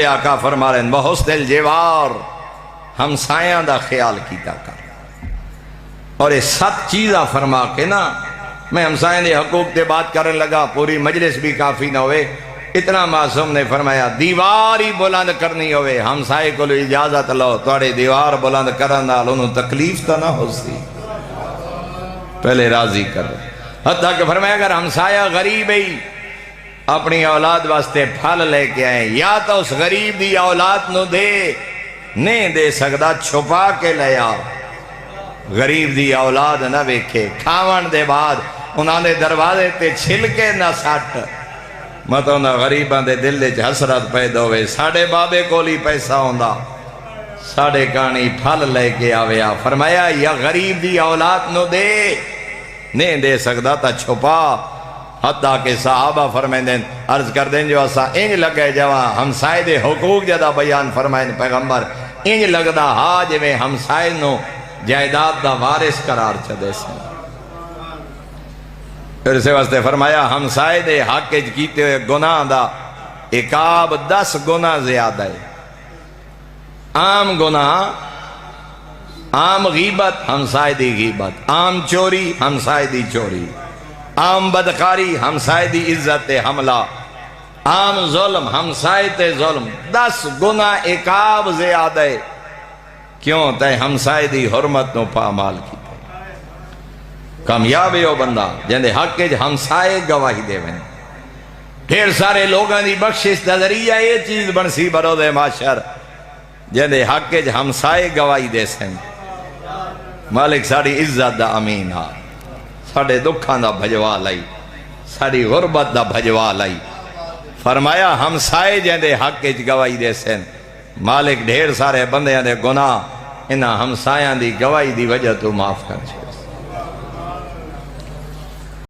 آقا فرما رہے ہیں بحسن الجوار، ہمسایاں دا خیال کیتا کر۔ اور یہ 7 چیزاں فرما کے نا میں ہمسایاں دے حقوق تے بات کرنے لگا، پوری مجلس بھی کافی نہ ہوئے، اتنا معصوم نے فرمایا دیوار ہی بلند کرنی ہوئے ہمسائے کو اجازت لو، توڑے دیوار بلند کرن نال انہوں تکلیف تا نہ ہو سی، پہلے راضی کرو۔ حتیٰ کہ فرمایا اگر ہمسایہ غریب ہے اپنی اولاد واسطے پھل لے کے آئیں، یا تو اس غریب دی اولاد نو دے، نہیں دے سکتا چھپا کے لے آ، غریب دی اولاد نہ ویکھے، کھاون دے بعد انہاں دے دروازے تے چھلکے نہ سٹ، مطلب نہ غریباں دے دل وچ حسرت پیدا ہوئے، ساڑے بابے کولی پیسہ ہوندا، ساڑے کانی پھل لے کے آویا۔ فرمایا یا غریب دی اولاد نو دے، نہیں دے سکتا تا چھپا۔ حتیٰ کہ صحابہ فرمائیں دیں عرض کر دیں جو اسا انج لگے جوان ہمسائے دے حقوق جدا بیان فرمائیں پیغمبر انج لگدا ہاں جو میں ہمسائے نو جائیداد دا وارث قرار چدے سے۔ پھر سے واسطے فرمایا ہمسائے دے حق کیتے ہوئے گناہ دا عقاب 10 گناہ زیادہ ہے۔ عام گناہ، عام غیبت ہمسائے دی غیبت، عام چوری ہمسائے دی چوری، عام بدکاری ہمسائے دی عزت حملہ، عام ظلم ہمسائے تے ظلم، 10 گناہ عقاب زیادہ ہے۔ کیوں تے ہمسائے دی حرمت نو پامال کی کامیاب ہے وہ بندہ جندے حق ہمسائے گواہی دے وین۔ ڈھیر سارے لوگاں دی بخشش دا ذریعہ یہ چیز بنسی برود معاشر جندے حق ہمسائے گواہی دے سن۔ مالک ساری عزت دا امین ہا، ساڑے دکھاں دا بھجوا لائی، ساری غربت دا بھجوا لائی۔ فرمایا ہمسائے جندے حق گواہی دے سن، مالک ڈھیر سارے بندیاں دے گناہ انہاں ہمسایاں دی گواہی دی وجہ تو معاف کر چھے۔